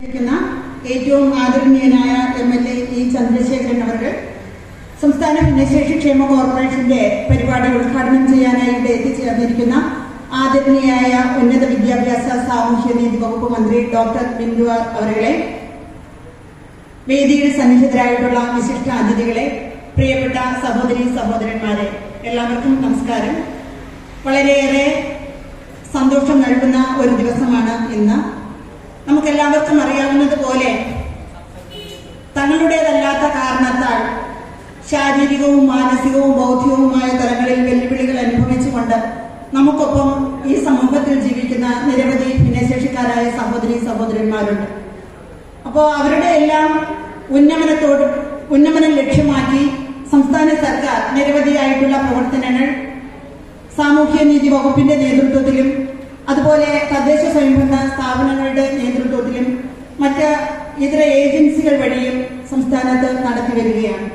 ഏറ്റവും ആദരണീയനായ MLA E. Chandrasekharan അവർ സംസ്ഥാന ഭിന്നശേഷി ക്ഷേമ കോർപ്പറേഷന്റെ പരിപാടി ഉദ്ഘാടനം ചെയ്യാനായി ഇവിടെ എത്തിച്ചേർന്നിരിക്കുന്ന ആദരണീയായ ഉന്നത വിദ്യാഭ്യാസ സാമൂഹ്യനീതി വകുപ്പ് മന്ത്രി ഡോക്ടർ ബിന്ദു അവരെ, വേദിയിൽ സന്നിഹിതരായിട്ടുള്ള വിശിഷ്ട അതിഥികളെ, പ്രിയപ്പെട്ട സഹോദരി സഹോദരന്മാരെ, എല്ലാവർക്കും നമസ്കാരം. വളരെയേറെ സന്തോഷം നൽകുന്ന ഒരു ദിവസമാണ് ഇന്ന്. നമുക്കെല്ലാവർക്കും അറിയാവുന്നതുപോലെ തങ്ങളുടേതല്ലാത്ത കാരണത്താൽ ശാരീരികവും മാനസികവും ബൗദ്ധികവുമായ തലങ്ങളിൽ വെല്ലുവിളികൾ അനുഭവിച്ചുകൊണ്ട് നമുക്കൊപ്പം ഈ സമൂഹത്തിൽ ജീവിക്കുന്ന നിരവധി ഭിന്നശേഷിക്കാരായ സഹോദരി സഹോദരന്മാരുണ്ട്. അപ്പോൾ അവരുടെ എല്ലാം ഉന്നമനം ലക്ഷ്യമാക്കി സംസ്ഥാന സർക്കാർ നിരവധിയായിട്ടുള്ള പ്രവർത്തനങ്ങൾ സാമൂഹ്യനീതി വകുപ്പിന്റെ നേതൃത്വത്തിലും അതുപോലെ തദ്ദേശ സ്വയംഭരണ സ്ഥാപനങ്ങളുടെ നേതൃത്വത്തിലും മറ്റ് ഇതര ഏജൻസികൾ വഴിയും സംസ്ഥാനത്ത് നടത്തി വരികയാണ്.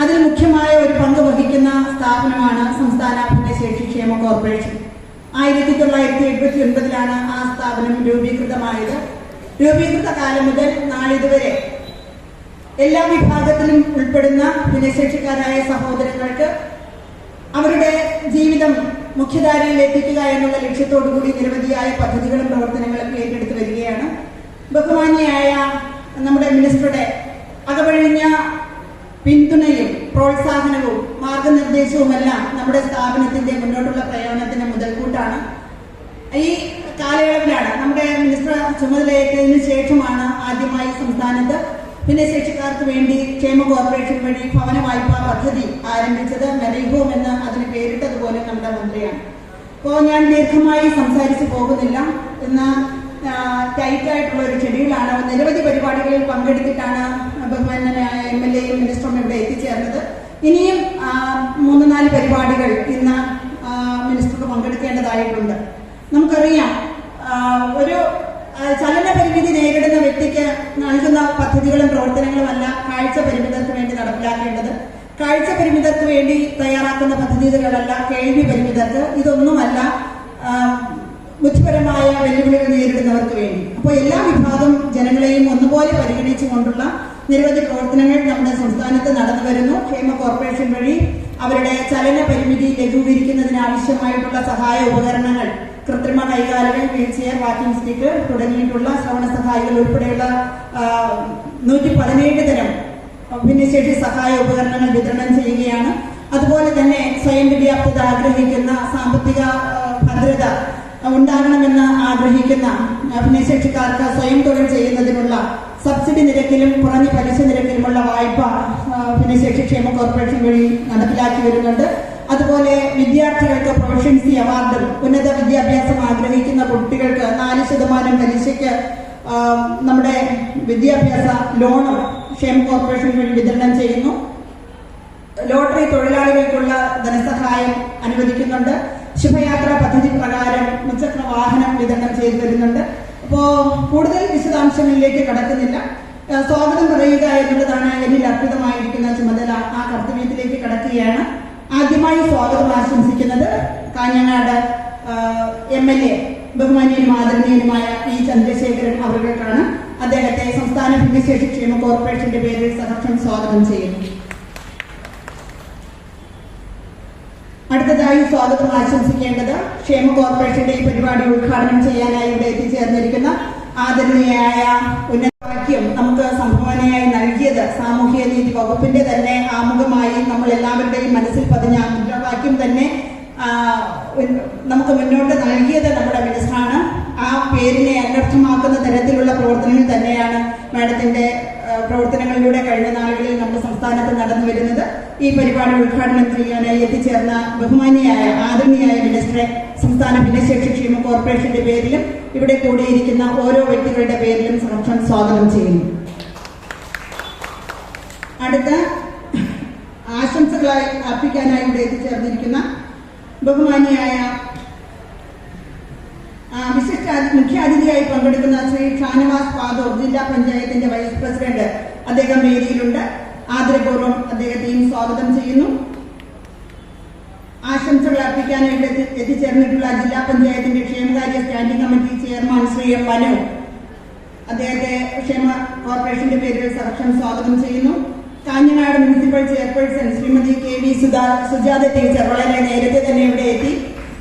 അതിൽ മുഖ്യമായ ഒരു പങ്ക് വഹിക്കുന്ന സ്ഥാപനമാണ് സംസ്ഥാന ഭിന്നശേഷി ക്ഷേമ കോർപ്പറേഷൻ. 1979 ആ സ്ഥാപനം രൂപീകൃതമായത്. രൂപീകൃത കാലം മുതൽ നാളിതുവരെ എല്ലാ വിഭാഗത്തിലും ഉൾപ്പെടുന്ന ഭിന്നശേഷിക്കാരായ സഹോദരങ്ങൾക്ക് അവരുടെ ജീവിതം മുഖ്യധാരയിൽ എത്തിക്കുക എന്നുള്ള ലക്ഷ്യത്തോടുകൂടി നിരവധിയായ പദ്ധതികളും പ്രവർത്തനങ്ങളും ഏറ്റെടുത്ത് വരികയാണ്. ബഹുമാന്യയായ നമ്മുടെ മിനിസ്റ്ററുടെ അകവഴിഞ്ഞ പിന്തുണയും പ്രോത്സാഹനവും മാർഗനിർദ്ദേശവുമെല്ലാം നമ്മുടെ സ്ഥാപനത്തിന്റെ മുന്നോട്ടുള്ള പ്രയാണത്തിന് മുതൽക്കൂട്ടാണ്. ഈ കാലയളവിലാണ് നമ്മുടെ മിനിസ്റ്റർ ചുമതലയേറ്റതിനു ശേഷമാണ് ആദ്യമായി സംസ്ഥാനത്ത് ഭിന്നശേഷിക്കാർക്ക് വേണ്ടി ക്ഷേമ കോർപ്പറേഷൻ വഴി ഭവന വായ്പാ പദ്ധതി ആരംഭിച്ചത്. മെറിഹോം എന്ന് അതിന് പേരിട്ടതുപോലെ നമ്മുടെ മന്ത്രിയാണ്. അപ്പോൾ ഞാൻ ദീർഘമായി സംസാരിച്ചു പോകുന്നില്ല. ഇന്ന് ടൈറ്റായിട്ടുള്ള ഒരു ഷെഡ്യൂളാണ്. നിരവധി പരിപാടികളിൽ പങ്കെടുത്തിട്ടാണ് ബഹുമാന്യനായ MLAയും മിനിസ്റ്ററും ഇവിടെ എത്തിച്ചേർന്നത്. ഇനിയും 3-4 പരിപാടികൾ ഇന്ന് മിനിസ്റ്റർക്ക് പങ്കെടുക്കേണ്ടതായിട്ടുണ്ട്. നമുക്കറിയാം, ഒരു ചലന പരിമിതി നേരിടുന്ന വ്യക്തിക്ക് നൽകുന്ന പദ്ധതികളും പ്രവർത്തനങ്ങളുമല്ല കാഴ്ച പരിമിതർക്ക് വേണ്ടി നടപ്പിലാക്കേണ്ടത്. കാഴ്ച പരിമിതർക്ക് വേണ്ടി തയ്യാറാക്കുന്ന പദ്ധതികളല്ല കേൾവി പരിമിതർക്ക്, ഇതൊന്നുമല്ല ബുദ്ധിപരമായ വെല്ലുവിളികൾ നേരിടുന്നവർക്ക് വേണ്ടി. അപ്പോൾ എല്ലാ വിഭാഗം ജനങ്ങളെയും ഒന്നുപോലെ പരിഗണിച്ചുകൊണ്ടുള്ള നിരവധി പ്രവർത്തനങ്ങൾ നമ്മുടെ സംസ്ഥാനത്ത് നടന്നു വരുന്നു. ക്ഷേമ കോർപ്പറേഷൻ വഴി അവരുടെ ചലന പരിമിതി ലഘൂകരിക്കുന്നതിന് ആവശ്യമായിട്ടുള്ള സഹായ ഉപകരണങ്ങൾ, കൃത്രിമ കൈകാലുകൾ, വീൽചെയർ, വാക്കിംഗ് സ്റ്റിക്ക് തുടങ്ങിയിട്ടുള്ള ശ്രവണ സഹായികൾ ഉൾപ്പെടെയുള്ള 117 തരം ഭിന്നശേഷി സഹായ ഉപകരണങ്ങൾ വിതരണം ചെയ്യുകയാണ്. അതുപോലെ തന്നെ സ്വയം പര്യാപ്തത ആഗ്രഹിക്കുന്ന, സാമ്പത്തിക ഭദ്രത ഉണ്ടാകണമെന്ന് ആഗ്രഹിക്കുന്ന ഭിന്നശേഷിക്കാർക്ക് സ്വയം തൊഴിൽ ചെയ്യുന്നതിനുള്ള സബ്സിഡി നിരക്കിലും കുറഞ്ഞ പലിശ നിരക്കിലുമുള്ള വായ്പ ഭിന്നശേഷി ക്ഷേമ കോർപ്പറേഷൻ വഴി നടപ്പിലാക്കി വരുന്നുണ്ട്. അതുപോലെ വിദ്യാർത്ഥികൾക്ക് പ്രൊഫഷൻസി അവാർഡും, ഉന്നത വിദ്യാഭ്യാസം ആഗ്രഹിക്കുന്ന കുട്ടികൾക്ക് 4% പലിശയ്ക്ക് നമ്മുടെ വിദ്യാഭ്യാസ ലോണും ക്ഷേമ കോർപ്പറേഷൻ വഴി വിതരണം ചെയ്യുന്നു. ലോട്ടറി തൊഴിലാളികൾക്കുള്ള ധനസഹായം അനുവദിക്കുന്നുണ്ട്. ശുഭയാത്ര പദ്ധതി പ്രകാരം മുച്ചക്ര വാഹനം വിതരണം ചെയ്തു വരുന്നുണ്ട്. അപ്പോ കൂടുതൽ വിശദാംശങ്ങളിലേക്ക് കടക്കുന്നില്ല. സ്വാഗതം പറയുക എന്നുള്ളതാണ് എന്നിൽ അർപ്പിതമായിരിക്കുന്ന ചുമതല. ആ കർത്തവ്യത്തിലേക്ക് കടക്കുകയാണ്. ആദ്യമായി സ്വാഗതം ആശംസിക്കുന്നത് കാഞ്ഞങ്ങാട് MLA ബഹുമാന്യനും ആദരണീയനുമായ E. ചന്ദ്രശേഖരൻ അവർക്കാണ്. അദ്ദേഹത്തെ സംസ്ഥാന ഭിന്നശേഷി ക്ഷേമ കോർപ്പറേഷന്റെ പേരിൽ സഹർഷം സ്വാഗതം ചെയ്യുന്നു. അടുത്തതായി സ്വാഗതം ആശംസിക്കേണ്ടത് ക്ഷേമ കോർപ്പറേഷന്റെ ഈ പരിപാടി ഉദ്ഘാടനം ചെയ്യാനായി ഇവിടെ എത്തിച്ചേർന്നിരിക്കുന്ന ആദരണീയായ ഉന്നതവാക്യം നമുക്ക് സംഭാവനയായി നൽകിയത് സാമൂഹ്യനീതി വകുപ്പിന്റെ തന്നെ ആമുഖമായി നമ്മൾ എല്ലാവരുടെയും മനസ്സിൽ പതിഞ്ഞ മുദ്രാവാക്യം തന്നെ നമുക്ക് മുന്നോട്ട് നൽകിയത് നമ്മുടെ മിനിസ്റ്ററാണ്. ആ പേരിനെ അനർത്ഥമാക്കുന്ന തരത്തിലുള്ള പ്രവർത്തനങ്ങൾ തന്നെയാണ് മാഡത്തിന്റെ പ്രവർത്തനങ്ങളിലൂടെ കഴിഞ്ഞ നാളുകളിൽ നമ്മുടെ സംസ്ഥാനത്ത് നടന്നു വരുന്നത്. ഈ പരിപാടി ഉദ്ഘാടനം ചെയ്യാനായി എത്തിച്ചേർന്ന ബഹുമാന്യയായ ആദരണീയായ മിനിസ്റ്ററെ സംസ്ഥാന ഭിന്നശേഷി ക്ഷേമ കോർപ്പറേഷന്റെ പേരിലും ഇവിടെ കൂടിയിരിക്കുന്ന ഓരോ വ്യക്തികളുടെ പേരിലും സഹർഷം സ്വാഗതം ചെയ്യുന്നു. അടുത്ത ആശംസകളായി അർപ്പിക്കാനായി ഇവിടെ എത്തിച്ചേർന്നിരിക്കുന്ന ബഹുമാന്യയായ വിശിഷ്ട മുഖ്യാതിഥിയായി പങ്കെടുക്കുന്ന ശ്രീ ഷാനവാസ് പാദൂർ, ജില്ലാ പഞ്ചായത്തിന്റെ വൈസ് പ്രസിഡന്റ്, അദ്ദേഹം വേദിയിലുണ്ട്. ആദരപൂർവ്വം അദ്ദേഹത്തെയും സ്വാഗതം ചെയ്യുന്നു. ആശംസകൾ അർപ്പിക്കാനായിട്ട് എത്തിച്ചേർന്നിട്ടുള്ള ജില്ലാ പഞ്ചായത്തിന്റെ ക്ഷേമകാര്യ standing committee chairman Shri Manu, അദ്ദേഹത്തെ ക്ഷേമ കോർപ്പറേഷന്റെ പേരിൽ സഹർഷം സ്വാഗതം ചെയ്യുന്നു. Kanhangad municipal chairperson Shrimati KV Sujatha teacher വളരെ നേരത്തെ തന്നെ ഇവിടെ എത്തി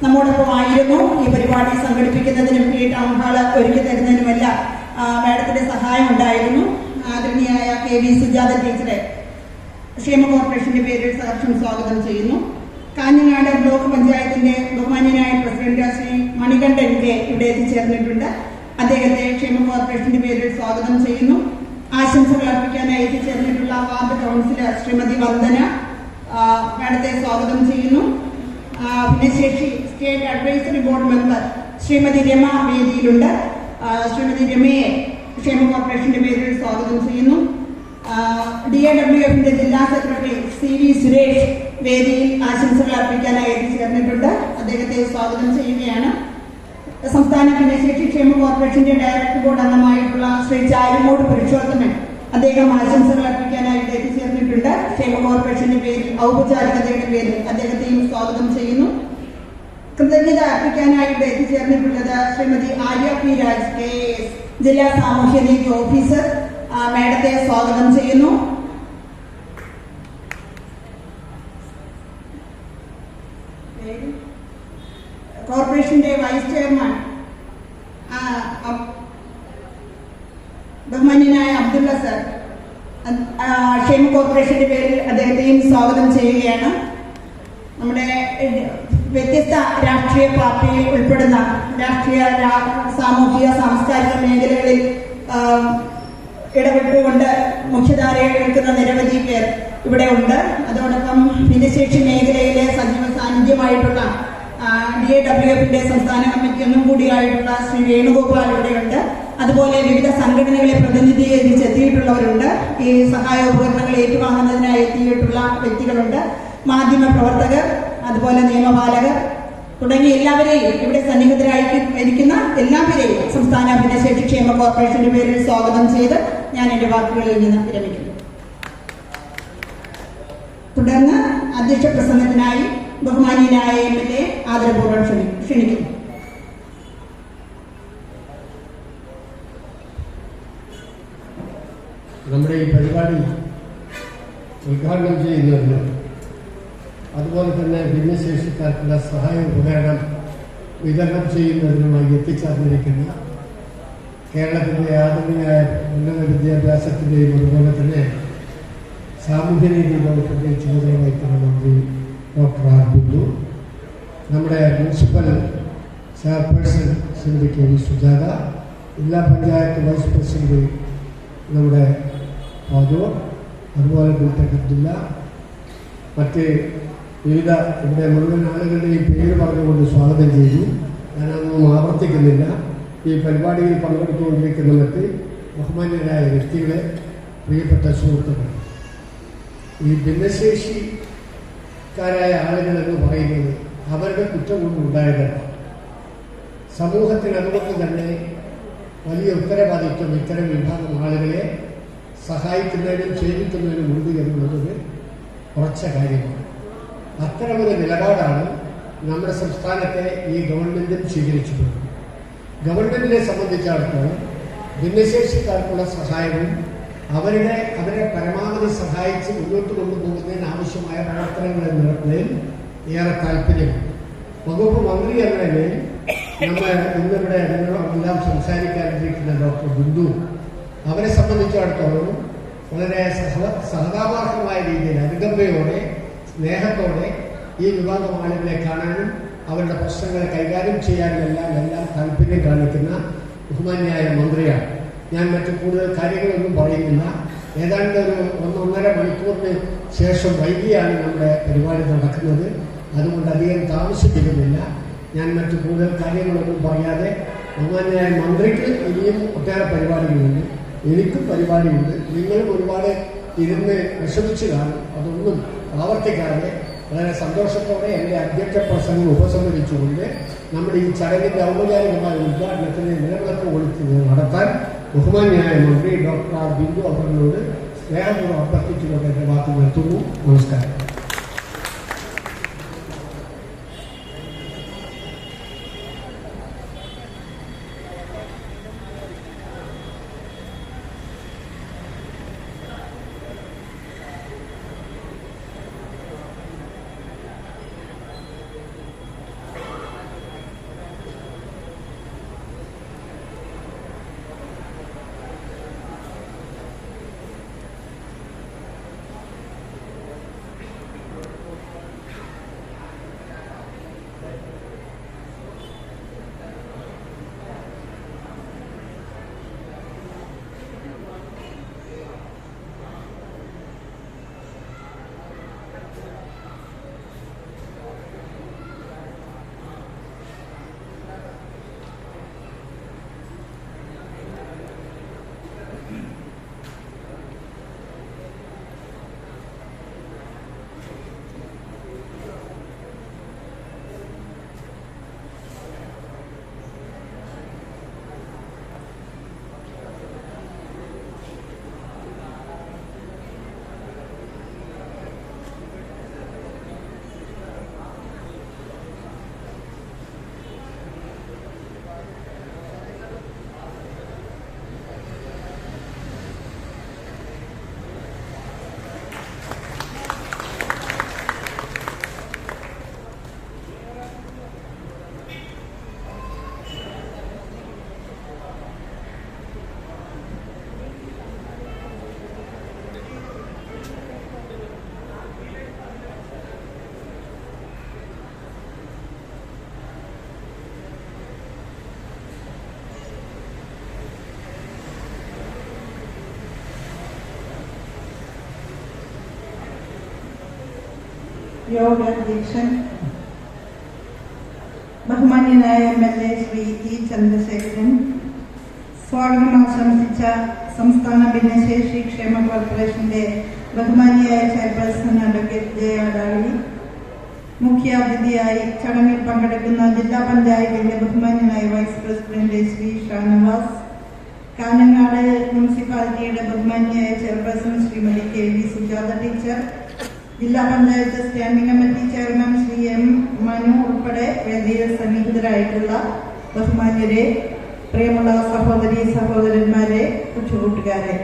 നമ്മോടൊപ്പം ആയിരുന്നു. ഈ പരിപാടി സംഘടിപ്പിക്കുന്നതിനും ഈ ടൗൺ ഹാള് ഒരുക്കി തരുന്നതിനുമെല്ലാം മാഡത്തിന്റെ സഹായം ഉണ്ടായിരുന്നു. ആദരണീയായ KV സുജാത ടീച്ചറെ ക്ഷേമ കോർപ്പറേഷന്റെ പേരിൽ സഹർഷം സ്വാഗതം ചെയ്യുന്നു. കാഞ്ഞങ്ങാട് ബ്ലോക്ക് പഞ്ചായത്തിന്റെ ബഹുമാന്യനായ പ്രസിഡന്റ് ശ്രീ മണികണ്ഠൻ K ഇവിടെ എത്തിച്ചേർന്നിട്ടുണ്ട്. അദ്ദേഹത്തെ ക്ഷേമ കോർപ്പറേഷന്റെ പേരിൽ സ്വാഗതം ചെയ്യുന്നു. ആശംസകൾ അർപ്പിക്കാനായി എത്തിച്ചേർന്നിട്ടുള്ള വാർഡ് കൗൺസിലർ ശ്രീമതി വന്ദന മാഡത്തെ സ്വാഗതം ചെയ്യുന്നു. ഭിന്നശേഷി state advisory board member Shrimati Rama വേദിയിലുണ്ട്. ശ്രീമതി രമയെ ക്ഷേമ കോർപ്പറേഷന്റെ പേരിൽ സ്വാഗതം ചെയ്യുന്നു. DAWFന്റെ ജില്ലാ സെക്രട്ടറി CV സുരേഷ് വേദിയിൽ ആശംസകൾ അർപ്പിക്കാനായി എത്തിച്ചേർന്നിട്ടുണ്ട്. അദ്ദേഹത്തെ സ്വാഗതം ചെയ്യുകയാണ്. സംസ്ഥാന ഭിന്നശേഷി ക്ഷേമ കോർപ്പറേഷന്റെ ഡയറക്ടർ ബോർഡ് അംഗമായിട്ടുള്ള ശ്രീ ചാരുമൂട് പുരുഷോത്തമൻ അദ്ദേഹം ആശംസകൾ അർപ്പിക്കാനായിട്ട് എത്തിച്ചേർന്നിട്ടുണ്ട്. ക്ഷേമ കോർപ്പറേഷന്റെ പേരിൽ ഔപചാരികതയുടെ പേരിൽ അദ്ദേഹത്തെയും സ്വാഗതം ചെയ്യുന്നു. കൃതജ്ഞത അർപ്പിക്കാനായിട്ട് എത്തിച്ചേർന്നിട്ടുള്ളത് ശ്രീമതി ആര്യ P രാജ് KAS ജില്ലാ സാമൂഹ്യനീതി ഓഫീസർ മാഡത്തെ സ്വാഗതം ചെയ്യുന്നു. കോർപ്പറേഷന്റെ വൈസ് ചെയർമാൻ ബഹുമാന്യനായ അബ്ദുള്ള സർ ക്ഷേമ കോർപ്പറേഷന്റെ പേരിൽ അദ്ദേഹത്തെയും സ്വാഗതം ചെയ്യുകയാണ്. നമ്മുടെ വ്യത്യസ്ത രാഷ്ട്രീയ പാർട്ടിയിൽ ഉൾപ്പെടുന്ന രാഷ്ട്രീയ സാമൂഹിക സാംസ്കാരിക മേഖലകളിൽ ഇടപെട്ടുകൊണ്ട് മുഖ്യധാരയിൽ നിൽക്കുന്ന നിരവധി പേർ ഇവിടെ ഉണ്ട്. അതോടൊപ്പം ഭിന്നശേഷി മേഖലയിലെ സജീവ സാന്നിധ്യമായിട്ടുള്ള DAWFന്റെ സംസ്ഥാന കമ്മിറ്റി അംഗം കൂടിയായിട്ടുള്ള ശ്രീ വേണുഗോപാൽ ഇവിടെയുണ്ട്. അതുപോലെ വിവിധ സംഘടനകളെ പ്രതിനിധീകരിച്ച് എത്തിയിട്ടുള്ളവരുണ്ട്. ഈ സഹായോപകരണങ്ങൾ ഏറ്റുവാങ്ങുന്നതിനായി എത്തിയിട്ടുള്ള വ്യക്തികളുണ്ട്. മാധ്യമ പ്രവർത്തകർ, അതുപോലെ നിയമപാലകർ തുടങ്ങി എല്ലാവരെയും ഇവിടെ സന്നിഹിതരായിരിക്കുന്ന എല്ലാവരെയും സംസ്ഥാന ഭിന്നശേഷി ക്ഷേമ കോർപ്പറേഷന്റെ പേരിൽ സ്വാഗതം ചെയ്ത് ഞാൻ എന്റെ വാക്കുകളിൽ നിന്ന് വിരമിക്കുന്നു. തുടർന്ന് അധ്യക്ഷ പ്രസംഗത്തിനായി ബഹുമാന്യനായ MLA ആദരപൂർവ്വം ക്ഷണിക്കുന്നു. നമ്മുടെ ഈ പരിപാടി ഉദ്ഘാടനം ചെയ്യുന്നതിന് അതുപോലെ തന്നെ ഭിന്നശേഷിക്കാർക്കുള്ള സഹായ ഉപകരണം വിതരണം ചെയ്യുന്നതിനുമായി എത്തിച്ചേർന്നിരിക്കുന്ന കേരളത്തിൻ്റെ ആധുനികമായ ഉന്നത വിദ്യാഭ്യാസത്തിൻ്റെയും അതുപോലെ തന്നെ സാമൂഹ്യനീതി വകുപ്പിൻ്റെ ചുമതല വഹിക്കുന്ന മന്ത്രി ഡോക്ടർ ആർ ബിന്ദു, നമ്മുടെ municipal chairperson Shrimati KV Sujatha, ജില്ലാ പഞ്ചായത്ത് വൈസ് പ്രസിഡന്റ് നമ്മുടെ ഫാദൂർ, അതുപോലെ ബിൽട്ടക് അബ്ദുള്ള, മറ്റ് വിവിധ ഇവിടെ മുഴുവൻ ആളുകളുടെയും പേര് പറഞ്ഞുകൊണ്ട് സ്വാഗതം ചെയ്തു. ഞാനതൊന്നും ആവർത്തിക്കുന്നില്ല. ഈ പരിപാടിയിൽ പങ്കെടുത്തുകൊണ്ടിരിക്കുന്ന മറ്റ് ബഹുമാന്യരായ വ്യക്തികളെ, പ്രിയപ്പെട്ട സുഹൃത്തുക്കൾ, ഈ ഭിന്നശേഷിക്കാരായ ആളുകളെന്ന് പറയുന്നത് അവരുടെ കുറ്റം കൊണ്ടുണ്ടായതല്ല. സമൂഹത്തിന് അതുകൊണ്ട് തന്നെ വലിയ ഉത്തരവാദിത്വം ഇത്തരം വിഭാഗം ആളുകളെ സഹായിക്കുന്നതിനും സേവിക്കുന്നതിനും ഉണ്ട് എന്നുള്ളത് ഉറച്ച കാര്യമാണ്. അത്തരമൊരു നിലപാടാണ് നമ്മുടെ സംസ്ഥാനത്തെ ഈ ഗവൺമെൻറ്റും സ്വീകരിച്ചിട്ടുള്ളത്. ഗവൺമെൻറ്റിനെ സംബന്ധിച്ചിടത്തോളം ഭിന്നശേഷിക്കാർക്കുള്ള സഹായവും അവരെ പരമാവധി സഹായിച്ച് മുന്നോട്ട് കൊണ്ടുപോകുന്നതിന് ആവശ്യമായ പ്രവർത്തനങ്ങൾ നടത്തുന്നതിൽ ഏറെ താല്പര്യമുണ്ട്. വകുപ്പ് മന്ത്രി എന്ന നിലയിൽ നമ്മൾ ഇന്നിവിടെ എല്ലാം സംസാരിക്കാനിരിക്കുന്ന ഡോക്ടർ ബിന്ദു, അവരെ സംബന്ധിച്ചിടത്തോളം വളരെ സഹതാപാർഹമായ രീതിയിൽ അനുകമ്പയോടെ സ്നേഹത്തോടെ ഈ വിഭാഗം ആളുകളെ കാണാനും അവരുടെ പ്രശ്നങ്ങളെ കൈകാര്യം ചെയ്യാനും എല്ലാം താല്പര്യം കാണിക്കുന്ന ബഹുമാന്യായ മന്ത്രിയാണ്. ഞാൻ മറ്റു കൂടുതൽ കാര്യങ്ങളൊന്നും പറയുന്നില്ല. ഏതാണ്ട് ഒരു 1.5 മണിക്കൂറിന് ശേഷം വൈകിയാണ് നമ്മുടെ പരിപാടി നടക്കുന്നത്. അതുകൊണ്ട് അധികം താമസിപ്പിക്കുന്നില്ല. ഞാൻ മറ്റു കൂടുതൽ കാര്യങ്ങളൊന്നും പറയാതെ ബഹുമാന്യായ മന്ത്രിക്ക് ഇനിയും ഒട്ടേറെ പരിപാടികളുണ്ട്, എനിക്കും പരിപാടിയുണ്ട്. നിങ്ങളും ഒരുപാട് ഇരുന്ന് വിഷമിച്ച് കാണും. അതൊന്നും ആവർത്തിക്കാതെ വളരെ സന്തോഷത്തോടെ എൻ്റെ അധ്യക്ഷ പ്രസംഗം ഉപസംഹരിച്ചുകൊണ്ട് നമ്മുടെ ഈ ചടങ്ങിൻ്റെ ഔപചാരികമായ ഉദ്ഘാടനത്തിന് നിലവിളക്ക് കൊടുത്ത് നടത്താൻ ബഹുമാന്യായ മന്ത്രി ഡോക്ടർ ആർ ബിന്ദു അവരോട് സ്നേഹപൂർവ്വം അഭ്യർത്ഥിച്ചുകൊണ്ട് എൻ്റെ വാക്ക് നിർത്തുന്നു. നമസ്കാരം. യോഗ അധ്യക്ഷൻ ബഹുമാന്യനായ MLA ശ്രീ E. ചന്ദ്രശേഖരൻ, സ്വാഗതം ആശംസിച്ച സംസ്ഥാന ഭിന്നശേഷി ക്ഷേമ കോർപ്പറേഷന്റെ ബഹുമാന്യയായ ചെയർപേഴ്സൺ അഡ്വക്കേറ്റ് ജയ അഡാളി, മുഖ്യാതിഥിയായി ചടങ്ങിൽ പങ്കെടുക്കുന്ന ജില്ലാ പഞ്ചായത്തിന്റെ ബഹുമാന്യനായ വൈസ് പ്രസിഡന്റ് ശ്രീ ഷാനവാസ്, കാഞ്ഞങ്ങാട് മുനിസിപ്പാലിറ്റിയുടെ ബഹുമാന്യയായ chairperson Shrimati KV Sujatha teacher, ജില്ലാ panchayat standing committee chairman Shri M. Manu ഉൾപ്പെടെ വേദിയിൽ സന്നിഹിതരായിട്ടുള്ള ബഹുമാന്യരെ, പ്രിയമുള്ള സഹോദരി സഹോദരന്മാരെ, കൊച്ചുകൂട്ടുകാരെ,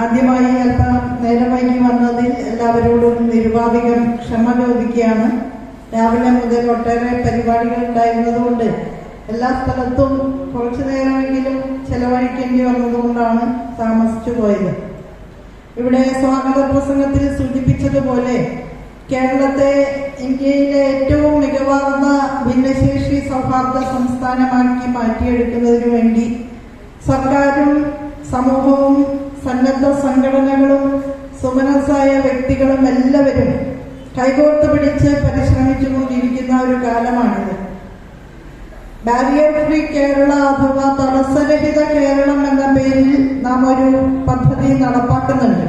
ആദ്യമായി അല്പം നേരമായി വന്നതിൽ എല്ലാവരോടും നിരുപാധികം ക്ഷമ ചോദിക്കുകയാണ്. രാവിലെ മുതൽ ഒട്ടേറെ പരിപാടികൾ ഉണ്ടായിരുന്നതുകൊണ്ട് എല്ലാ സ്ഥലത്തും കുറച്ചു നേരമെങ്കിലും ചെലവഴിക്കേണ്ടി വന്നതുകൊണ്ടാണ് താമസിച്ചു പോയത്. ഇവിടെ സ്വാഗത പ്രസംഗത്തിൽ സൂചിപ്പിച്ചതുപോലെ കേരളത്തെ ഇന്ത്യയിലെ ഏറ്റവും മികവാർന്ന ഭിന്നശേഷി സൗഹാർദ്ദ സംസ്ഥാനമാക്കി മാറ്റിയെടുക്കുന്നതിനു വേണ്ടി സർക്കാരും സമൂഹവും സന്നദ്ധ സംഘടനകളും സുമനസ്സായ വ്യക്തികളും എല്ലാവരും കൈകോർത്ത് പിടിച്ച് പരിശ്രമിച്ചുകൊണ്ടിരിക്കുന്ന ഒരു കാലമാണിത്. ബാരിയർ ഫ്രീ കേരള അഥവാ തടസ്സരഹിത കേരളം എന്ന പേരിൽ നാം ഒരു പദ്ധതി നടപ്പാക്കുന്നുണ്ട്.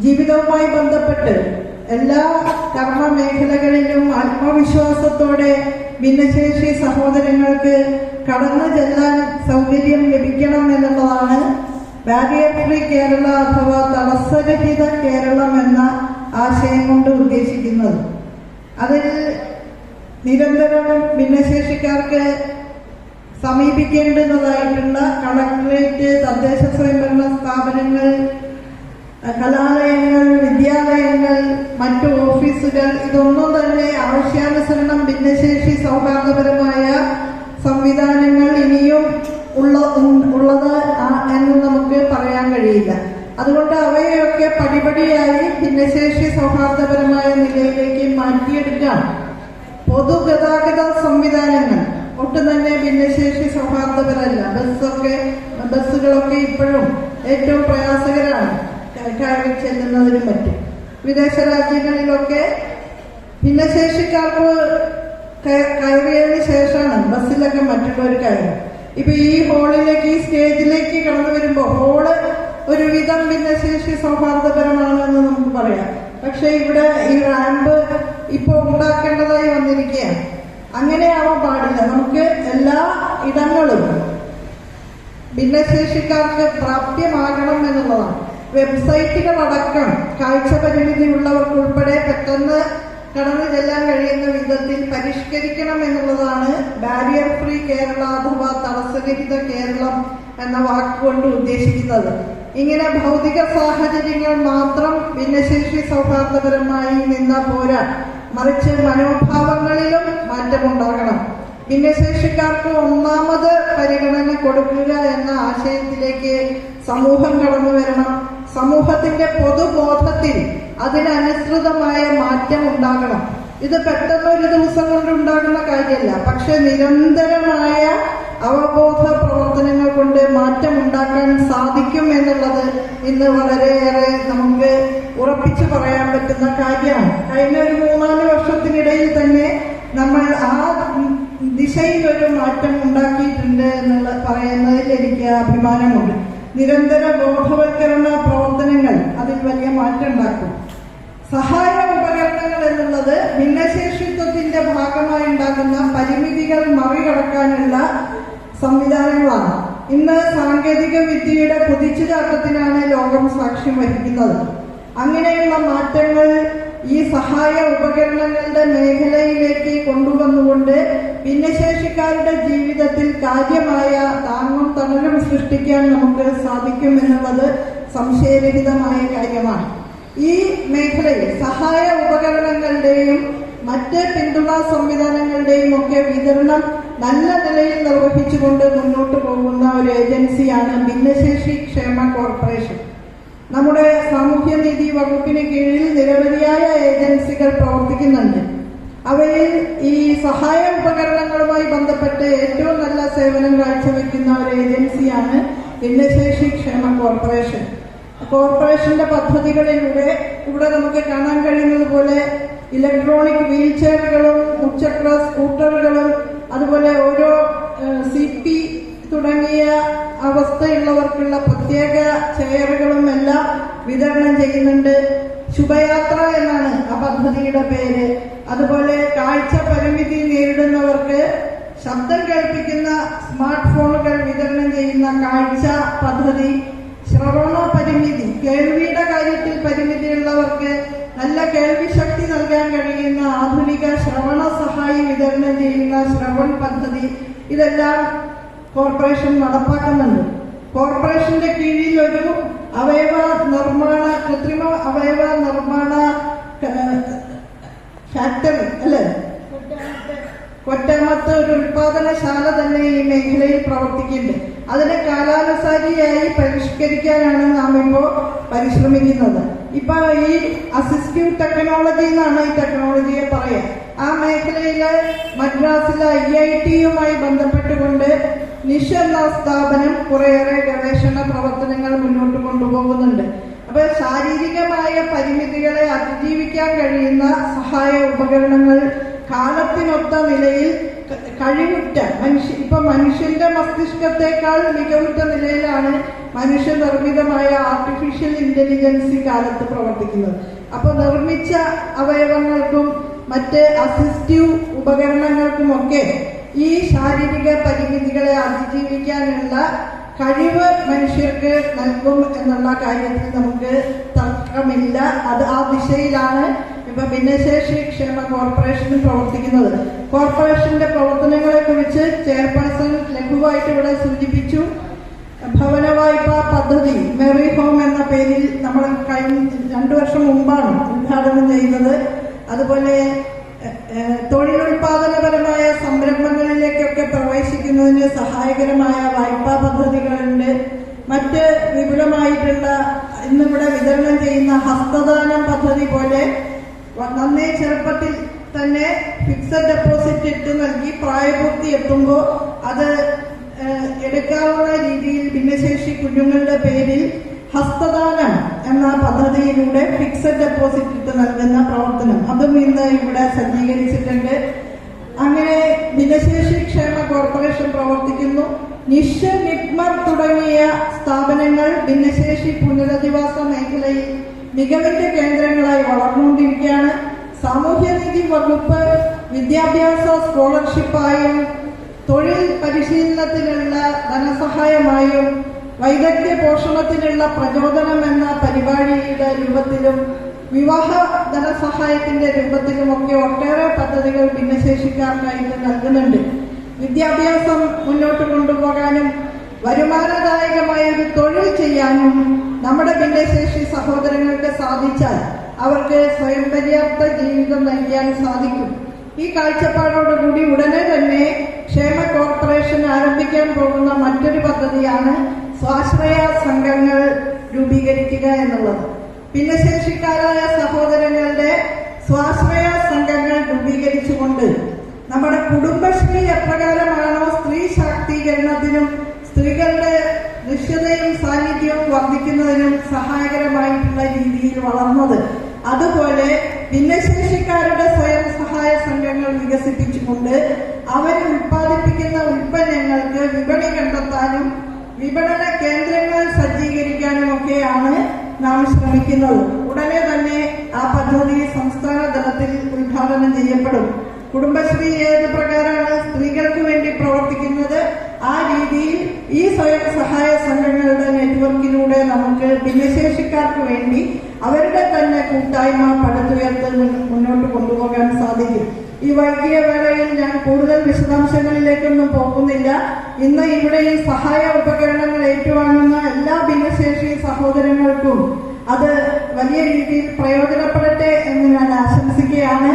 ജീവിതവുമായി ബന്ധപ്പെട്ട് എല്ലാ കർമ്മ മേഖലകളിലും ആത്മവിശ്വാസത്തോടെ ഭിന്നശേഷി സഹോദരങ്ങൾക്ക് കടന്നു ചെല്ലാൻ സൗകര്യം ലഭിക്കണം എന്നുള്ളതാണ് ബാരിയർ ഫ്രീ കേരള അഥവാ തടസ്സരഹിത കേരളം എന്ന ആശയം കൊണ്ട് ഉദ്ദേശിക്കുന്നത്. അതിൽ നിരന്തരം ഭിന്നശേഷിക്കാർക്ക് സമീപിക്കേണ്ടതായിട്ടുള്ള കളക്ടറേറ്റ്, തദ്ദേശ സ്വയംഭരണ സ്ഥാപനങ്ങൾ, കലാലയങ്ങൾ, വിദ്യാലയങ്ങൾ, മറ്റു ഓഫീസുകൾ, ഇതൊന്നും തന്നെ ആവശ്യാനുസരണം ഭിന്നശേഷി സൗഹാർദ്ദപരമായ സംവിധാനങ്ങൾ ഇനിയും ഉള്ളത് എന്ന് നമുക്ക് പറയാൻ കഴിയില്ല. അതുകൊണ്ട് അവയൊക്കെ പടിപടിയായി ഭിന്നശേഷി സൗഹാർദ്ദപരമായ നിലയിലേക്ക് മാറ്റിയെടുക്കാം. പൊതുഗതാഗത സംവിധാനങ്ങൾ ഒട്ടും തന്നെ ഭിന്നശേഷി സൗഹാർദ്ദപരമല്ല. ബസ്സുകളൊക്കെ ഇപ്പോഴും ഏറ്റവും പ്രയാസകരമാണ് കയറി ചെല്ലുന്നതിനും മറ്റും. വിദേശ രാജ്യങ്ങളിലൊക്കെ ഭിന്നശേഷിക്കാർക്ക് കയറിയതിന് ശേഷമാണ് ബസ്സിലൊക്കെ മറ്റുള്ളവർ കയറും. ഇപ്പൊ ഈ ഹോളിലേക്ക്, ഈ സ്റ്റേജിലേക്ക് കടന്നു വരുമ്പോൾ ഹോള് ഒരുവിധം ഭിന്നശേഷി സൗഹാർദ്ദപരമാണെന്ന് നമുക്ക് പറയാം. പക്ഷെ ഇവിടെ ഈ റാമ്പ് ഇപ്പൊ ഉണ്ടാക്കേണ്ടതായി വന്നിരിക്കുകയാണ്. അങ്ങനെയാവാൻ പാടില്ല. നമുക്ക് എല്ലാ ഇടങ്ങളും ഭിന്നശേഷിക്കാർക്ക് പ്രാപ്യമാകണം എന്നുള്ളതാണ്. വെബ്സൈറ്റുകളടക്കം കാഴ്ച പരിമിതി ഉള്ളവർക്കുൾപ്പെടെ പെട്ടെന്ന് കടന്നു ചെല്ലാൻ കഴിയുന്ന വിധത്തിൽ പരിഷ്കരിക്കണം എന്നുള്ളതാണ് ബാരിയർ ഫ്രീ കേരള അഥവാ തടസ്സരഹിത കേരളം എന്ന വാക്കുകൊണ്ട് ഉദ്ദേശിക്കുന്നത്. ഇങ്ങനെ ഭൗതിക സാഹചര്യങ്ങൾ മാത്രം ഭിന്നശേഷി സൗഹാർദ്ദപരമായി നിന്നാ പോരാ, മറിച്ച് മനോഭാവങ്ങളിലും മാറ്റമുണ്ടാകണം. ഭിന്നശേഷിക്കാർക്ക് ഒന്നാമത് പരിഗണന കൊടുക്കുക എന്ന ആശയത്തിലേക്ക് സമൂഹം കടന്നു വരണം. സമൂഹത്തിന്റെ പൊതുബോധത്തിൽ അതിനനുസൃതമായ മാറ്റം ഉണ്ടാകണം. ഇത് പെട്ടെന്ന് ഒരു ദിവസം കൊണ്ട് ഉണ്ടാകുന്ന കാര്യമല്ല. പക്ഷെ നിരന്തരമായ അവബോധ പ്രവർത്തനങ്ങൾ കൊണ്ട് മാറ്റം ഉണ്ടാക്കാൻ സാധിക്കും എന്നുള്ളത് ഇന്ന് വളരെയേറെ നമുക്ക് ഉറപ്പിച്ചു പറയാൻ പറ്റുന്ന കാര്യമാണ്. കഴിഞ്ഞ ഒരു 3-4 വർഷത്തിനിടയിൽ തന്നെ നമ്മൾ ആ ദിശയിൽ ഒരു മാറ്റം ഉണ്ടാക്കിയിട്ടുണ്ട് എന്നുള്ള പറയുന്നതിൽ എനിക്ക് അഭിമാനമുണ്ട്. നിരന്തര ബോധവൽക്കരണ പ്രവർത്തനങ്ങൾ അതിൽ വലിയ മാറ്റം ഉണ്ടാക്കും. സഹായ ഉപകരണങ്ങൾ എന്നുള്ളത് ഭിന്നശേഷിത്വത്തിന്റെ ഭാഗമായി ഉണ്ടാകുന്ന പരിമിതികൾ മറികടക്കാനുള്ള സംവിധാനങ്ങളാണ്. ഇന്ന് സാങ്കേതിക വിദ്യയുടെ കുതിച്ചുചാട്ടത്തിനാണ് ലോകം സാക്ഷ്യം വഹിക്കുന്നത്. അങ്ങനെയുള്ള മാറ്റങ്ങൾ ഈ സഹായ ഉപകരണങ്ങളുടെ മേഖലയിലേക്ക് കൊണ്ടുവന്നുകൊണ്ട് ഭിന്നശേഷിക്കാരുടെ ജീവിതത്തിൽ കാര്യമായ താങ്ങും തണലും സൃഷ്ടിക്കാൻ നമുക്ക് സാധിക്കും എന്നുള്ളത് സംശയരഹിതമായ കാര്യമാണ്. ഈ മേഖലയിൽ സഹായ ഉപകരണങ്ങളുടെയും മറ്റ് പിന്തുണാ സംവിധാനങ്ങളുടെയും ഒക്കെ വിതരണം നല്ല നിലയിൽ നിർവഹിച്ചുകൊണ്ട് മുന്നോട്ട് പോകുന്ന ഒരു ഏജൻസിയാണ് ഭിന്നശേഷി ക്ഷേമ കോർപ്പറേഷൻ. നമ്മുടെ സാമൂഹ്യനീതി വകുപ്പിന് കീഴിൽ നിരവധിയായ ഏജൻസികൾ പ്രവർത്തിക്കുന്നുണ്ട്. അവയിൽ ഈ സഹായ ഉപകരണങ്ങളുമായി ബന്ധപ്പെട്ട് ഏറ്റവും നല്ല സേവനം കാഴ്ചവെക്കുന്ന ഒരു ഏജൻസിയാണ് ഭിന്നശേഷി ക്ഷേമ കോർപ്പറേഷൻ. കോർപ്പറേഷന്റെ പദ്ധതികളിലൂടെ ഇവിടെ നമുക്ക് കാണാൻ കഴിയുന്നത് പോലെ ഇലക്ട്രോണിക് വീൽ ചെയറുകളും മുച്ചക്ര സ്കൂട്ടറുകളും അതുപോലെ ഓരോ CP തുടങ്ങിയ അവസ്ഥയുള്ളവർക്കുള്ള പ്രത്യേക ചെയറുകളും എല്ലാം വിതരണം ചെയ്യുന്നുണ്ട്. ശുഭയാത്ര എന്നാണ് ആ പദ്ധതിയുടെ പേര്. അതുപോലെ കാഴ്ച പരിമിതി നേരിടുന്നവർക്ക് ശബ്ദം കേൾപ്പിക്കുന്ന സ്മാർട്ട് ഫോണുകൾ വിതരണം ചെയ്യുന്ന കാഴ്ച പദ്ധതി, ശ്രവണ പരിമിതി, കേൾവിയുടെ കാര്യത്തിൽ പരിമിതിയുള്ളവർക്ക് നല്ല കേൾവി ശക്തി നൽകാൻ കഴിയുന്ന ആധുനിക ശ്രവണ സഹായി വിതരണം ചെയ്യുന്ന ശ്രവൺ പദ്ധതി, ഇതെല്ലാം കോർപ്പറേഷൻ നടപ്പാക്കുന്നുണ്ട്. കോർപ്പറേഷന്റെ കീഴിൽ ഒരു കൃത്രിമ അവയവ നിർമ്മാണ ഫാക്ടറി അല്ലെ, കൊറ്റമത്ത് ഒരു ഉൽപാദനശാല തന്നെ ഈ മേഖലയിൽ പ്രവർത്തിക്കുന്നുണ്ട്. അതിനെ കാലാനുസാരിയായി പരിഷ്കരിക്കാനാണ് നാം ഇപ്പോൾ പരിശ്രമിക്കുന്നത്. ഇപ്പൊ ഈ അസിസ്റ്റീവ് ടെക്നോളജി എന്നാണ് ഈ ടെക്നോളജിയെ പറയാം. ആ മേഖലയില് മദ്രാസിലെ IIT-യുമായി ബന്ധപ്പെട്ടുകൊണ്ട് നിഷ് എന്ന സ്ഥാപനം കുറേയേറെ ഗവേഷണ പ്രവർത്തനങ്ങൾ മുന്നോട്ട് കൊണ്ടുപോകുന്നുണ്ട്. അപ്പൊ ശാരീരികമായ പരിമിതികളെ അതിജീവിക്കാൻ കഴിയുന്ന സഹായ ഉപകരണങ്ങൾ കാലത്തിനൊത്ത നിലയിൽ കഴിവുറ്റ മനുഷ്യന്റെ മസ്തിഷ്കത്തെക്കാൾ മികവുറ്റ നിലയിലാണ് മനുഷ്യനിർമ്മിതമായ ആർട്ടിഫിഷ്യൽ ഇന്റലിജൻസി കാലത്ത് പ്രവർത്തിക്കുന്നത്. അപ്പൊ നിർമ്മിച്ച അവയവങ്ങൾക്കും മറ്റ് അസിസ്റ്റീവ് ഉപകരണങ്ങൾക്കുമൊക്കെ ഈ ശാരീരിക പരിമിതികളെ അതിജീവിക്കാനുള്ള കഴിവ് മനുഷ്യർക്ക് നൽകും എന്നുള്ള കാര്യത്തിൽ നമുക്ക് തർക്കമില്ല. അത് ആ ദിശയിലാണ് ഇപ്പൊ ഭിന്നശേഷി ക്ഷേമ കോർപ്പറേഷൻ പ്രവർത്തിക്കുന്നത്. കോർപ്പറേഷന്റെ പ്രവർത്തനങ്ങളെ കുറിച്ച് ചെയർപേഴ്സൺ ലഘുവായിട്ട് ഇവിടെ സൂചിപ്പിച്ചു. ഭവന വായ്പാ പദ്ധതി മെറി ഹോം എന്ന പേരിൽ നമ്മൾ കഴിഞ്ഞ 2 വർഷം മുമ്പാണ് ഉദ്ഘാടനം ചെയ്യുന്നത്. അതുപോലെ തൊഴിലുൽപാദനപരമായ സംരംഭങ്ങളിലേക്കൊക്കെ പ്രവേശിക്കുന്നതിന് സഹായകരമായ വായ്പാ പദ്ധതികളുണ്ട്. മറ്റ് വിപുലമായിട്ടുള്ള ഇന്നിവിടെ വിതരണം ചെയ്യുന്ന ഹസ്തദാനം പദ്ധതി പോലെ നന്നേ ചെറുപ്പത്തിൽ തന്നെ ഫിക്സഡ് ഡെപ്പോസിറ്റ് ഇട്ട് നൽകി പ്രായപൂർത്തി എത്തുമ്പോൾ അത് എടുക്കാവുന്ന രീതിയിൽ ഭിന്നശേഷി കുഞ്ഞുങ്ങളുടെ പേരിൽ ഹസ്തദാനം എന്ന പദ്ധതിയിലൂടെ ഫിക്സഡ് ഡെപ്പോസിറ്റ് ഇട്ട് നൽകുന്ന പ്രവർത്തനം അതും ഇന്ന് ഇവിടെ സജ്ജീകരിച്ചിട്ടുണ്ട്. അങ്ങനെ ഭിന്നശേഷി ക്ഷേമ കോർപ്പറേഷൻ പ്രവർത്തിക്കുന്നു. നിഷ്, നിഗ്മർ തുടങ്ങിയ സ്ഥാപനങ്ങൾ ഭിന്നശേഷി പുനരധിവാസ മേഖലയിൽ മികവിന്റെ കേന്ദ്രങ്ങളായി വളർന്നുകൊണ്ടിരിക്കുകയാണ്. സാമൂഹ്യനീതി വകുപ്പ് വിദ്യാഭ്യാസ സ്കോളർഷിപ്പായും തൊഴിൽ പരിശീലനത്തിനുള്ള ധനസഹായമായും വൈദഗ്ധ്യ പോഷണത്തിനുള്ള പ്രചോദനം എന്ന പരിപാടിയുടെ രൂപത്തിലും വിവാഹ ധനസഹായത്തിന്റെ രൂപത്തിലുമൊക്കെ ഒട്ടേറെ പദ്ധതികൾ ഭിന്നശേഷിക്കാർക്കായിട്ട് നൽകുന്നുണ്ട്. വിദ്യാഭ്യാസം മുന്നോട്ട് കൊണ്ടുപോകാനും വരുമാനദായകമായ ഒരു തൊഴിൽ ചെയ്യാനും നമ്മുടെ ഭിന്നശേഷി സഹോദരങ്ങൾക്ക് സാധിച്ചാൽ അവർക്ക് സ്വയം പര്യാപ്ത ജീവിതം നയിക്കാൻ സാധിക്കും. ഈ കാഴ്ചപ്പാടോടുകൂടി ഉടനെ തന്നെ ക്ഷേമ കോർപ്പറേഷൻ ആരംഭിക്കാൻ പോകുന്ന മറ്റൊരു പദ്ധതിയാണ് സ്വാശ്രയ സംഘങ്ങൾ രൂപീകരിക്കുക എന്നുള്ളത്. ഭിന്നശേഷിക്കാരായ സഹോദരങ്ങളുടെ സ്വാശ്രയ സംഘങ്ങൾ രൂപീകരിച്ചുകൊണ്ട് നമ്മുടെ കുടുംബശ്രീ എപ്രകാരമാണോ സ്ത്രീ ശാക്തീകരണത്തിനും സ്ത്രീകളുടെ ദൃശ്യതയും സാന്നിധ്യവും വർദ്ധിക്കുന്നതിനും സഹായകരമായിട്ടുള്ള രീതിയിൽ വളർന്നത്, അതുപോലെ ഭിന്നശേഷിക്കാരുടെ സ്വയം സഹായ സംഘങ്ങൾ വികസിപ്പിച്ചുകൊണ്ട് അവർ ഉൽപ്പാദിപ്പിക്കുന്ന ഉൽപ്പന്നങ്ങൾക്ക് വിപണി കണ്ടെത്താനും വിപണന കേന്ദ്രങ്ങൾ സജ്ജീകരിക്കാനും ഒക്കെയാണ് നാം ശ്രമിക്കുന്നത്. ഉടനെ തന്നെ ആ പദ്ധതി സംസ്ഥാന തലത്തിൽ ഉദ്ഘാടനം ചെയ്യപ്പെടും. കുടുംബശ്രീ ഏത് പ്രകാരമാണ് സ്ത്രീകൾക്ക് വേണ്ടി പ്രവർത്തിക്കുന്നത്, ആ രീതിയിൽ ഈ സ്വയം സഹായ സംഘങ്ങളുടെ നെറ്റ്വർക്കിലൂടെ നമുക്ക് ഭിന്നശേഷിക്കാർക്ക് വേണ്ടി അവരുടെ തന്നെ കൂട്ടായ്മ പടുത്തുയർത്ത് മുന്നോട്ട് കൊണ്ടുപോകാൻ സാധിക്കും. ഈ വൈകിയ വേളയിൽ ഞാൻ കൂടുതൽ വിശദാംശങ്ങളിലേക്കൊന്നും പോകുന്നില്ല. ഇന്ന് ഇവിടെ ഈ സഹായ ഉപകരണങ്ങൾ ഏറ്റുവാങ്ങുന്ന എല്ലാ ഭിന്നശേഷി സഹോദരങ്ങൾക്കും അത് വലിയ രീതിയിൽ പ്രയോജനപ്പെടട്ടെ എന്ന് ഞാൻ ആശംസിക്കുകയാണ്.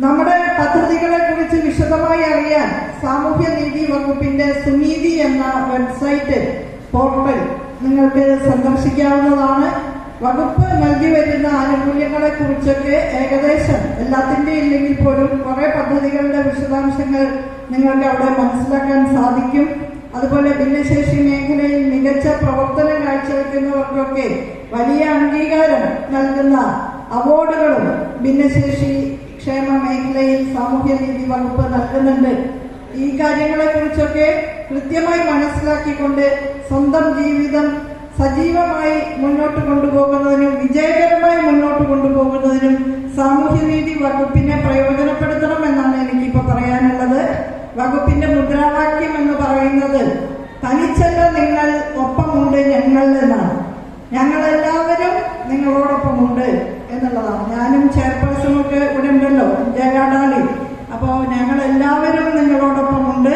നമ്മുടെ പദ്ധതികളെ കുറിച്ച് വിശദമായി അറിയാൻ സാമൂഹ്യനീതി വകുപ്പിന്റെ സുനീതി എന്ന വെബ്സൈറ്റ് പോർട്ടൽ നിങ്ങൾക്ക് സന്ദർശിക്കാവുന്നതാണ്. വകുപ്പ് നൽകി വരുന്ന ആനുകൂല്യങ്ങളെ കുറിച്ചൊക്കെ ഏകദേശം എല്ലാത്തിൻ്റെ ഇല്ലെങ്കിൽ പോലും കുറെ പദ്ധതികളുടെ വിശദാംശങ്ങൾ നിങ്ങൾക്ക് അവിടെ മനസ്സിലാക്കാൻ സാധിക്കും. അതുപോലെ ഭിന്നശേഷി മേഖലയിൽ മികച്ച പ്രവർത്തനം കാഴ്ചവെക്കുന്നവർക്ക് ചെയ്യുന്നവർക്കൊക്കെ വലിയ അംഗീകാരം നൽകുന്ന അവാർഡുകളും ഭിന്നശേഷി ക്ഷേമ മേഖലയിൽ സാമൂഹ്യനീതി വകുപ്പ് നൽകുന്നുണ്ട്. ഈ കാര്യങ്ങളെ കുറിച്ചൊക്കെ കൃത്യമായി മനസ്സിലാക്കിക്കൊണ്ട് സ്വന്തം ജീവിതം സജീവമായി മുന്നോട്ട് കൊണ്ടുപോകുന്നതിനും വിജയകരമായി മുന്നോട്ട് കൊണ്ടുപോകുന്നതിനും സാമൂഹ്യനീതി വകുപ്പിനെ പ്രയോജനപ്പെടുത്തണം എന്നാണ് എനിക്കിപ്പോൾ പറയാനുള്ളത്. വകുപ്പിന്റെ മുദ്രാവാക്യം എന്ന് പറയുന്നത് തനിച്ചല്ല നിങ്ങൾ ഒപ്പമുണ്ട് ഞങ്ങൾ എന്നാണ്. ഞങ്ങളെല്ലാവരും നിങ്ങളോടൊപ്പമുണ്ട് എന്നുള്ളതാണ്. ഞാനും ചെയർപേഴ്സണും ഒക്കെ ഇവിടെ ഉണ്ടല്ലോ, ജയകാടാളി. അപ്പോൾ ഞങ്ങളെല്ലാവരും നിങ്ങളോടൊപ്പമുണ്ട്.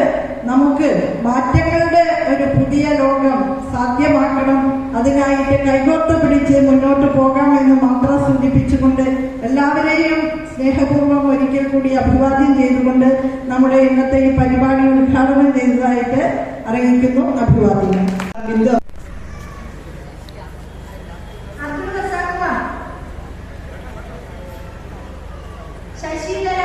നമുക്ക് മാറ്റങ്ങളുടെ ഒരു പുതിയ ലോകം സാധ്യമാക്കണം. അതിനായിട്ട് കൈകോർത്ത് പിടിച്ച് മുന്നോട്ട് പോകാമെന്ന് മാത്രം സൂചിപ്പിച്ചുകൊണ്ട് എല്ലാവരെയും സ്നേഹപൂർവ്വം ഒരിക്കൽ കൂടി അഭിവാദ്യം ചെയ്തുകൊണ്ട് നമ്മുടെ ഇന്നത്തെ ഈ പരിപാടി ഉദ്ഘാടനം ചെയ്തതായിട്ട് അറിയിക്കുന്നു. അഭിവാദ്യങ്ങൾ. ശശിധര,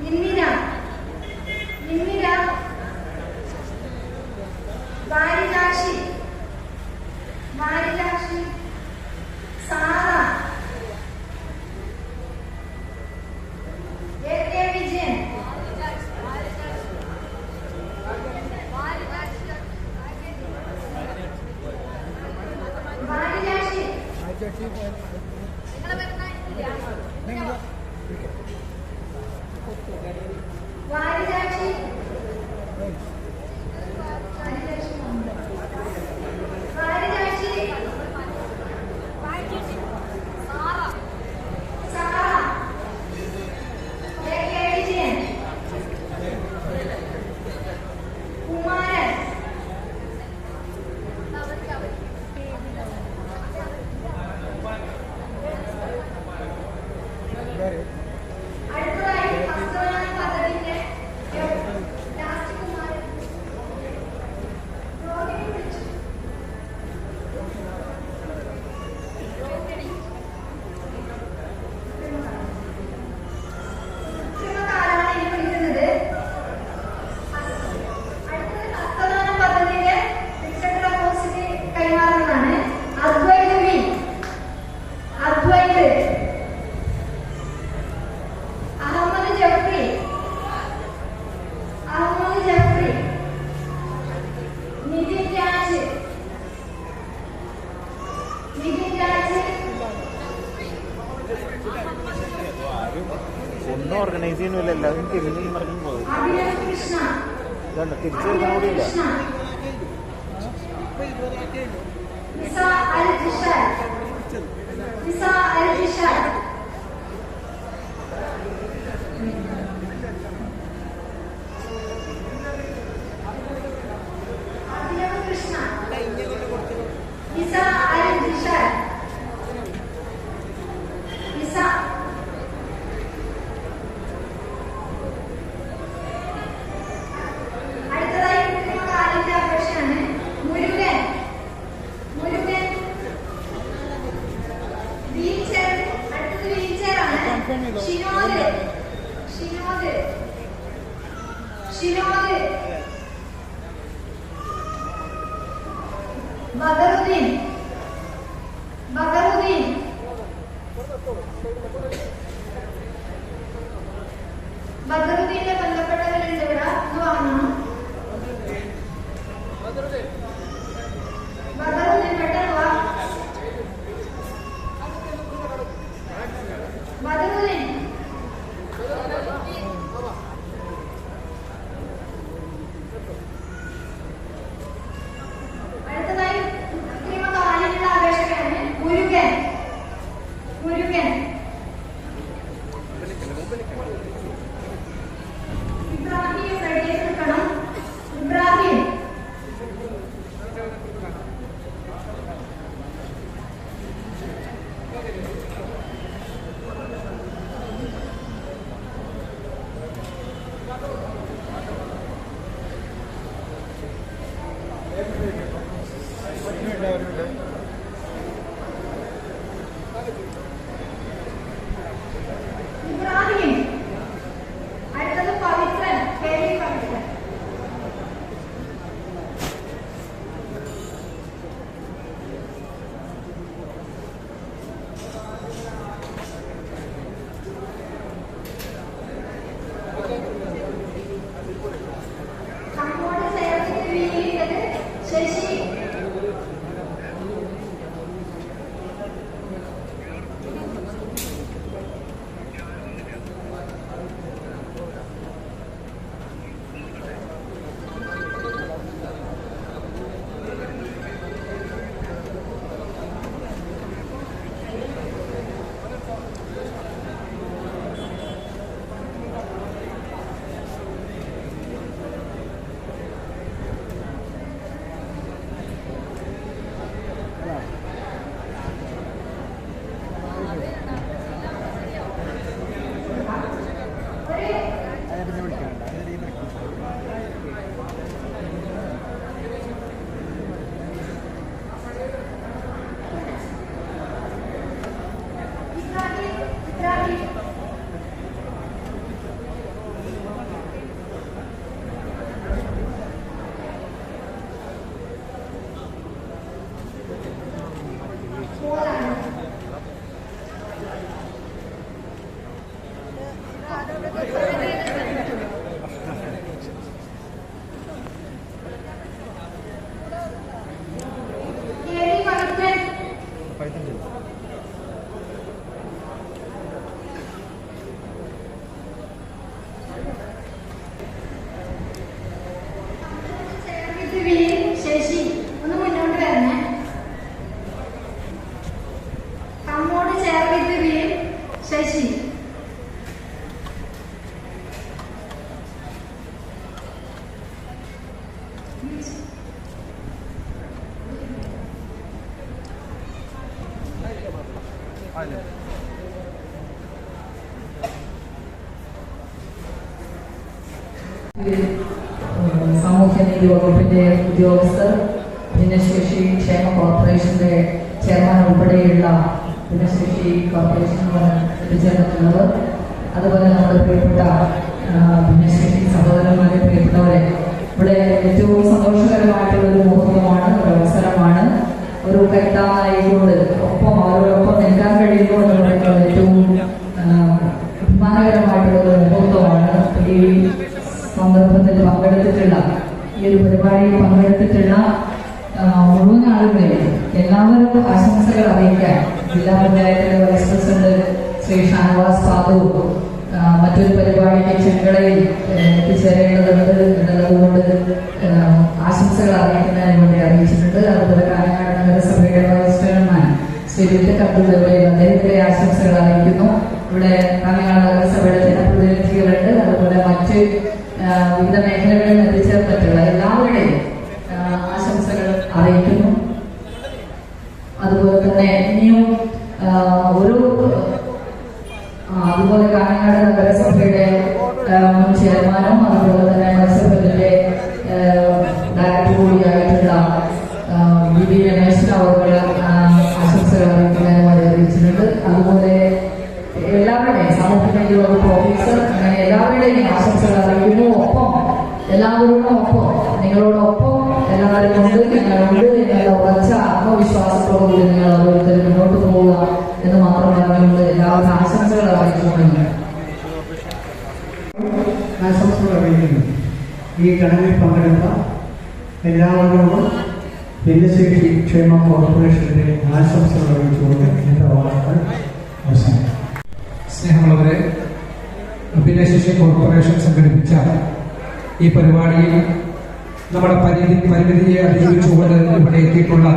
ഇന്ദിര, വാരിജാക്ഷി, സാറ, എ വിജയൻ, വാരിജാക്ഷി, വാരിജാക്ഷി, ഒന്നും ഓർഗനൈസ് ചെയ്യുന്നില്ല, എല്ലാവരും തിരിഞ്ഞു മറിഞ്ഞു പോകും. ഇതുണ്ട്, തിരിച്ചു വരുന്ന കൂടിയില്ല. ബദറുദ്ദീന്റെ ബന്ധപ്പെട്ടവരുണ്ട് ഇവിടെ. ഇത് വാങ്ങണം. ബദറുദ്ദീൻ പെട്ടെന്ന് വാ. ബദറുദ്ദീൻ അടുത്തതായി കൃത്രിമ കാലിനുള്ള അപേക്ഷകരാണ്. മുരുകൻ സാമൂഹ്യനീതി വകുപ്പിന്റെ ഉദ്യോഗസ്ഥർ, ഭിന്നശേഷി ക്ഷേമ കോർപ്പറേഷന്റെ ചെയർമാൻ ഉൾപ്പെടെയുള്ള ഭിന്നശേഷി കോർപ്പറേഷൻ എത്തിച്ചേർന്നിട്ടുള്ളവർ, അതുപോലെ നമ്മുടെ പ്രിയപ്പെട്ട ഭിന്നശേഷി സഹോദരന്മാരെ, പ്രിയപ്പെട്ടവരെ, ഇവിടെ ഏറ്റവും സന്തോഷകരമായിട്ടുള്ള ഒരു മുഹൂർത്തമാണ്, ഒരു അവസരമാണ്. ഒരു കൈത്താനായിക്കൊണ്ട് ഒപ്പം അവരോടൊപ്പം നിൽക്കാൻ കഴിയുന്നു എന്ന് പറയുന്നത് ഏറ്റവും അഭിമാനകരമായിട്ടുള്ള ഒരു മുഹൂർത്തമാണ്. ഈ സന്ദർഭത്തിൽ പങ്കെടുത്തിട്ടുള്ള, ഈ ഒരു പരിപാടിയിൽ പങ്കെടുത്തിട്ടുള്ള മുഴുവൻ ആളുകളെയും എല്ലാവർക്കും ആശംസകൾ അറിയിക്കാൻ ജില്ലാ പഞ്ചായത്തിലെ വൈസ് പ്രസിഡന്റ് ശ്രീ ഷാനവാസ് സാധു മറ്റൊരു പരിപാടിക്ക് ചെങ്കളയിൽ എത്തിച്ചേരേണ്ടതുണ്ട് എന്നുള്ളതുകൊണ്ട് ആശംസകൾ അറിയിക്കുന്നതിന് വേണ്ടി അറിയിച്ചിട്ടുണ്ട്. അതുപോലെ കാഞ്ഞങ്ങാട് നഗരസഭയുടെ വൈസ് ചെയർമാൻ ശ്രീ വിദ്യുത് അബ്ദുള്ളയുടെ അദ്ദേഹത്തിന്റെ ആശംസകൾ അറിയിക്കുന്നു. ഇവിടെ കാഞ്ഞങ്ങാട് നഗരസഭയുടെ ജനപ്രതിനിധികളുണ്ട്. അതുപോലെ മറ്റ് വിവിധ മേഖലകളിൽ എത്തിച്ചേർന്നിട്ടുള്ള എല്ലാവരുടെയും ആശംസകൾ അറിയിക്കുന്നു. അതുപോലെ തന്നെ ഇനിയും ഒരു അതുപോലെ കാഞ്ഞങ്ങാട് നഗരസഭയുടെ മുൻ ചെയർമാനും അതുപോലെ തന്നെ നഗരസഭയുടെ ഡയറക്ടർ കൂടിയായിട്ടുള്ള വി ഡി രമേശിന് അവർക്ക് ആശംസകൾ അറിയിക്കുന്നതിന് അറിയിച്ചിട്ടുണ്ട്. അതുപോലെ എല്ലാവരുടെയും സാമൂഹ്യനീതി വകുപ്പ് ഓഫീസർ, അങ്ങനെ എല്ലാവരുടെയും ആശംസകൾ അറിയിക്കുന്നു. ഒപ്പം എല്ലാവരോടും ഒപ്പം നിങ്ങളോടൊപ്പം എല്ലാവരും കൊണ്ട് ഞങ്ങളുണ്ട് എന്നുള്ള ഉറച്ച ആത്മവിശ്വാസത്തോടുകൂടി നിങ്ങൾ ഓരോരുത്തരും മുന്നോട്ട് പോവുക എന്ന് മാത്രം പറഞ്ഞുകൊണ്ട് എല്ലാവരും ആശംസകൾ അറിയിച്ചുകൊണ്ടിരുന്നു. ആശംസകൾ അറിയിക്കുന്നു. ഈ ചടങ്ങിൽ പങ്കെടുത്ത എല്ലാവരോടും ഭിന്നശേഷി ക്ഷേമ കോർപ്പറേഷന്റെ ആശംസകൾ അറിയിച്ചുകൊണ്ട് എന്റെ വാർത്തകൾ അവസാനിക്കും. സ്നേഹമുള്ളവരെ, ഭിന്നശേഷി കോർപ്പറേഷൻ സംഘടിപ്പിച്ച ഈ പരിപാടിയിൽ നമ്മുടെ പരിമിതിയെ അതിജീവിച്ചുകൊണ്ട് ഇവിടെ എത്തിയിട്ടുള്ള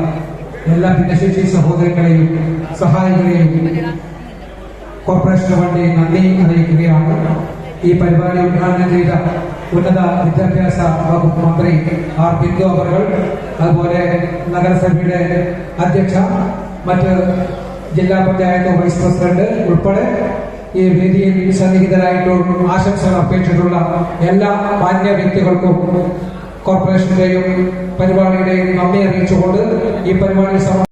എല്ലാ ഭിന്നശേഷി സഹോദരങ്ങളെയും സഹായികളെയും കോർപ്പറേഷന് വേണ്ടി നന്ദി അറിയിക്കുകയാണ്. ഈ പരിപാടി ഉദ്ഘാടനം ചെയ്ത ഉന്നത വിദ്യാഭ്യാസ വകുപ്പ് മന്ത്രി ആർ ബിന്ദു അവർ, അതുപോലെ നഗരസഭയുടെ അധ്യക്ഷ, മറ്റ് ജില്ലാ പഞ്ചായത്ത് വൈസ് പ്രസിഡന്റ് ഉൾപ്പെടെ ഈ വേദിയിൽ സന്നിഹിതരായിട്ടും ആശംസകൾ അർപ്പിച്ചിട്ടുള്ള എല്ലാ മാന്യ വ്യക്തികൾക്കും കോർപ്പറേഷന്റെയും പരിപാടിയുടെയും നന്ദി അറിയിച്ചുകൊണ്ട് ഈ പരിപാടി